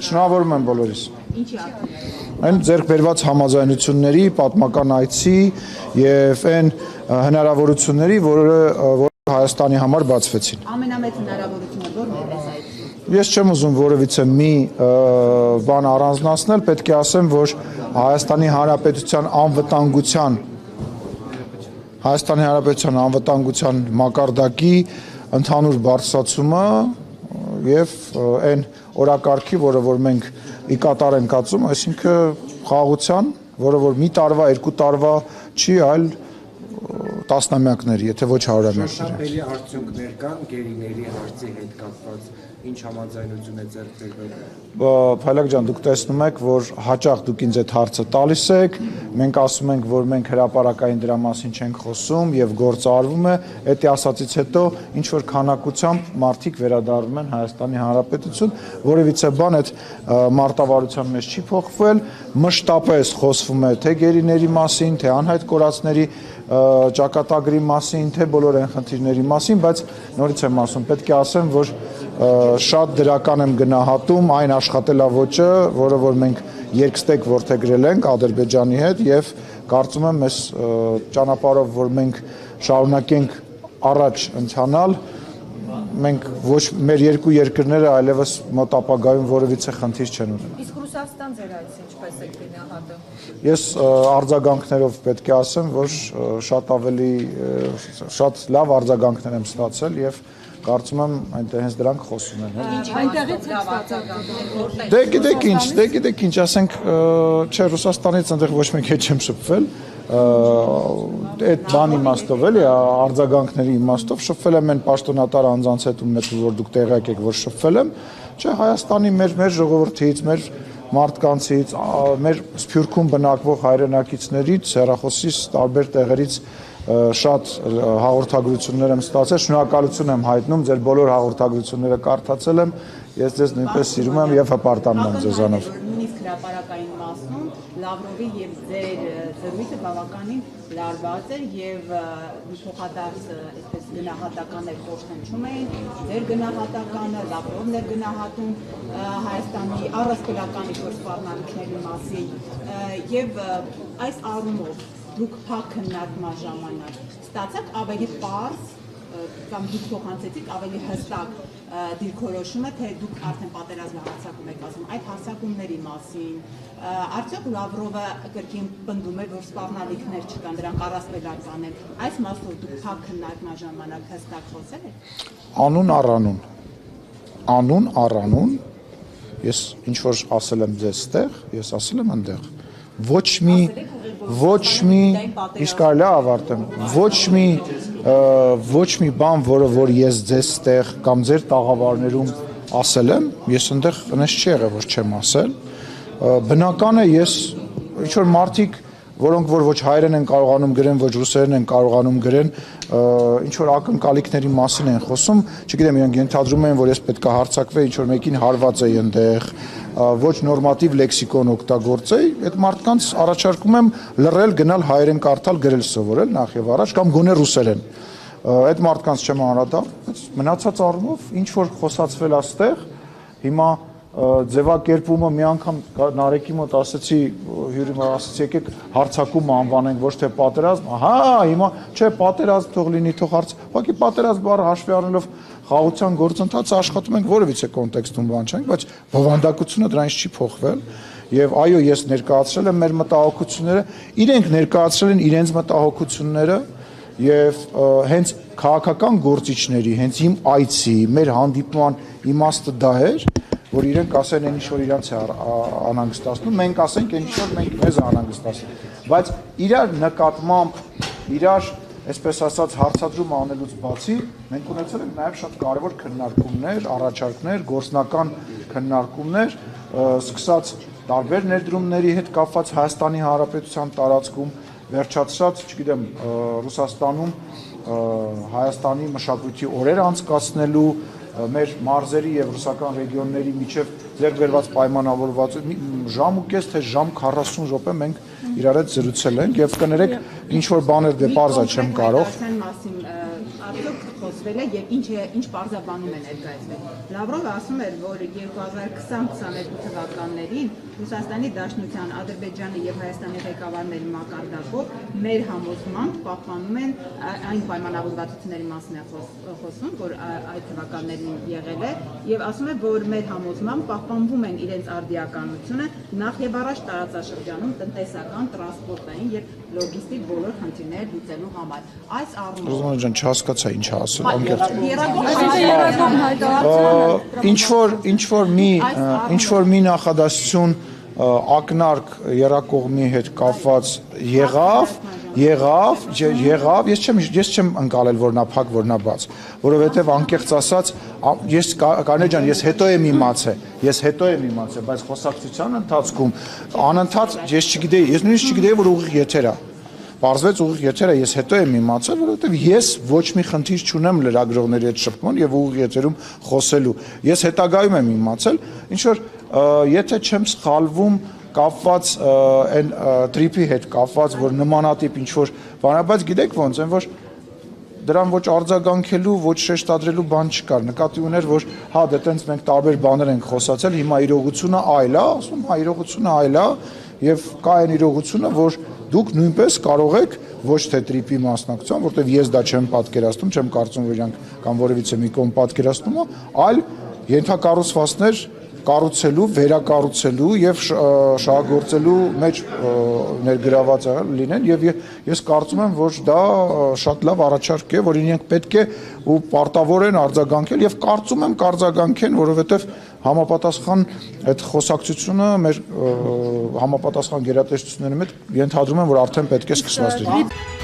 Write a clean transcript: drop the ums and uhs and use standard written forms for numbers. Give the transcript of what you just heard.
Շնորհավորում եմ բոլորիս։ Ինչի արդյունքներ։ Այն ձեռք բերված համաձայնությունների, պատմական այցի եւ այն հնարավորությունների, որը Հայաստանի համար բացվեցին։ Ամենամեծ հնարավորությունը ո՞րն է այս այցի։ Ես չեմ ուզում որևիցե մի բան առանձնացնել, պետք է ասեմ, որ Հայաստանի Հանրապետության մակարդակի ընդհանուր բարձրացումը եւ այն օրակարգի, որը որ մենք ի կատար ենք կացում, այսինքն խաղաղության, որը որ մի տարվա, երկու տարվա չի, այլ տասնամյակների, եթե ոչ հարյուրամյակների։ Շոշափելի արդյունքներ կան գերիների հարցի հետ կապված, ինչ համաձայնություն է ձեռք բերվել։ Փայլակ ջան, դուք տեսնում եք, որ հաճախ դուք ինձ այդ հարցը տալիս եք, մենք ասում ենք, որ մենք հրապարակային դրա մասին չենք խոսում եւ գործը արվում է, դա ասածից հետո ինչ որ քանակությամբ մարդիկ վերադառնում են Հայաստանի Հանրապետություն, որևիցե բան այդ մարտավարության մեջ չի փոխվել, մշտապես խոսվում է թե գերիների մասին, թե անհայտ կորածների ճակատագրի մասին, թե բոլոր այն խնդիրների մասին, բայց նորից եմ ասում, պետք է ասեմ, որ շատ դրական եմ գնահատում այն աշխատելավոճը, որը որ մենք երկստեք որդեգրել ենք Ադրբեջանի հետ եւ կարծում եմ այս ճանապարհով, որ մենք շարունակենք առաջ ընթանալ, մենք ոչ մեր երկու երկրները այլևս մոտ ապագայում որևիցե խնդիր չեն ունենա։ Իսկ Ռուսաստան ձեր այցը ինչպես է գնահատում։ Ես արձագանքներով պետք է ասեմ, որ շատ լավ արձագանքներ եմ ստացել եւ կարծում եմ այնտեղ հենց դրանք խոսում են։ Այնտեղից է ստացել։ Դե գիտեք ինչ, ասենք, չէ, Ռուսաստանից այնտեղ ոչ մեկ հետ չեմ շփվել, այդ բանի իմաստով էլի, արձագանքների իմաստով շփվել եմ այն պաշտոնատար անձանց հետ, ում հետ որ դուք տեղյակ եք, որ շփվել եմ, չէ, Հայաստանի մեր ժողովրդից, մեր մարդկանցից, մեր Սփյուռքում բնակվող հայրենակիցներից, հեռախոսից, տարբեր տեղերից շատ հաղորդագրություններ եմ ստացել, շնորհակալություն եմ հայտնում, ձեր բոլոր հաղորդագրությունները կարդացել եմ, ես ձեզ նույնպես սիրում եմ եւ հպարտանում եմ ձեզանով։ Նույնիսկ հրապարակային մասում Լավրովի եւ ձեր զրույցը բավականին լարված էր եւ փոխադարձ այսպես գնահատականներ կոչվում էին, ձեր գնահատականը, Լավրովն էր գնահատում Հայաստանի առասպելական ինչ-որ սպառնալիքների մասին եւ այս առումով դուք փակ քննարկման ժամանակ ստացաք ավելի պարզ կամ դուք փոխանցեցիք ավելի հստակ դիրքորոշումը, թե դուք արդեն պատերազմի հարձակում եք ասում այդ հարձակումների մասին, արդյոք Լավրովը կրկին պնդում էր, որ սպառնալիքներ չկան, դրանք առասպելական են, այս մասով դուք փակ քննարկման ժամանակ հստակ խոսել եք։ Անուն առանուն, ես ինչ որ ասել եմ ձեզ ստեղ, ես ասել եմ այնտեղ, ոչ մի, իսկ կարելի է ավարտեմ, ոչ մի բան, որը որ ես ձեզ ստեղ կամ ձեր տաղավարներում ասել եմ, ես այնտեղ այնպես չի եղել, որ չեմ ասել, բնական է ես ինչ որ մարդիկ, որոնք որ ոչ հայերեն են կարողանում գրեն, ոչ ռուսերեն են կարողանում գրեն, ինչ որ ակնկալիքների մասին են խոսում, չգիտեմ, իրենք ենթադրում են, որ ես պետք է հարձակվեի, ինչ որ մեկին հարված է այնտեղ, ոչ նորմատիվ լեքսիկոն օգտագործեի, այդ մարդկանց առաջարկում եմ լռել, գնալ հայերեն կարդալ, գրել սովորել նախ եւ առաջ կամ գոնե ռուսերեն։ Այդ մարդկանց չեմ անդրադառնում, մնացած առումով ինչ որ խոսացվել աստեղ, հիմա ձևակերպումը մի անգամ Նարեկի մոտ ասեցի, հյուրի մոտ ասեցի, եկեք հարձակում անվանենք, ոչ թե պատերազմ, հա, հիմա չէ, պատերազմ թող լինի, թող ուղղակի պատերազմ բառը հաշվի առնելով խաղաղության գործընթացը աշխատում ենք որևիցե կոնտեքստում բան չենք, բայց բովանդակությունը դրանից չի փոխվել եւ այո, ես ներկայացրել եմ մեր մտահոգությունները, իրենք ներկայացրել են իրենց մտահոգությունները եւ հենց քաղաքական գործիչների, հենց իմ այցի, մեր հանդիպման իմաստը դա էր, որ իրենք ասեն այն ինչ որ իրանց է անհանգստացնում, մենք ասենք այն ինչ որ մենք մեզ անհանգստացնում, բայց իրար նկատմամբ, իրար այսպես ասած հարցադրում անելուց բացի, մենք ունեցել ենք նաև շատ կարևոր քննարկումներ, առաջարկներ, գործնական քննարկումներ, սկսած տարբեր ներդրումների հետ կապված Հայաստանի Հանրապետության տարածքում, վերջացրած, չգիտեմ, Ռուսաստանում Հայաստանի մշակույթի օրեր անցկացնելու, մեր մարզերի եւ ռուսական ռեգիոնների միջև ձեռք բերված պայմանավորված ժամ ու կես թե ժամ 40 րոպե մենք իրար հետ զրուցել ենք եւ կներեք ինչ որ բաներ դե parza չեմ կարող։ ներկայացվել է եւ ինչ պարզաբանում է ներկայացվել։ Լավրովը ասում էր, որ 2020-22 թվականներին Ռուսաստանի Դաշնության, Ադրբեջանի եւ Հայաստանի ղեկավարների մակարդակով մեր համոզմամբ պահպանում են այն պայմանավորվածությունների մասին է խոսում, որ այդ թվականներին եղել է, եւ ասում է, որ մեր համոզմամբ պահպանվում են իրենց արդիականությունը նախ եւ առաջ տարածաշրջանում տնտեսական, տրանսպորտային եւ լոգիստիկ բոլոր խնդիրներ լուծելու համար։ Այս առումով Ռոզմալա ջան, չհասկացա ինչ ասել, անկեղծ։ Ինչ որ մի նախադասություն ակնարկ երակողմի հետ կապված եղավ, ես չեմ ընկալել, որ նա փակ, որ նա բաց, որովհետև անկեղծ ասած, Կարինե ջան, ես հետո եմ իմացել, բայց խոսակցության ընթացքում անընդհատ ես նույնիսկ չգիտեի, որ ուղիղ եթեր է։ Պարզվեց ուղիղ եթերը, ես հետո եմ իմացել, որովհետև ես ոչ մի խնդիր չունեմ լրագրողների հետ շփման եւ ուղիղ եթերում խոսելու։ Ես հետագայում եմ իմացել, ինչ որ եթե չեմ սխալվում, կապված այն տրիպի հետ կապված, որ նմանատիպ ինչ որ բան, բայց գիտեք ոնց են, որ դրան ոչ արձագանքելու, ոչ շեշտադրելու բան չկար։ Նկատի ուներ, որ հա դե տենց մենք տարբեր բաներ ենք խոսացել, հիմա իրողությունը այլ է, ասում, հա իրողությունը այլ է, եւ կա այն իրողությունը, որ դուք նույնպես կարող եք ոչ թե տրիպի մասնակցության, որտեղ ես դա չեմ պատկերացնում, չեմ կարծում, որ իրանք կամ որևիցե մի կողմ պատկերացնում է, այլ ենթակառուցվածքներ կառուցելու, վերակառուցելու եւ շահագործելու մեջ ներգրաված լինեն եւ ես կարծում եմ, որ դա շատ լավ առաջարկ է, որ իրենք պետք է ու պարտավոր են արձագանքել եւ կարծում եմ կարձագանքեն, որովհետեւ համապատասխան այդ խոսակցությունը մեր համապատասխան գերատեսչությունների հետ ենթադրում եմ, որ արդեն պետք է սկսված լինի։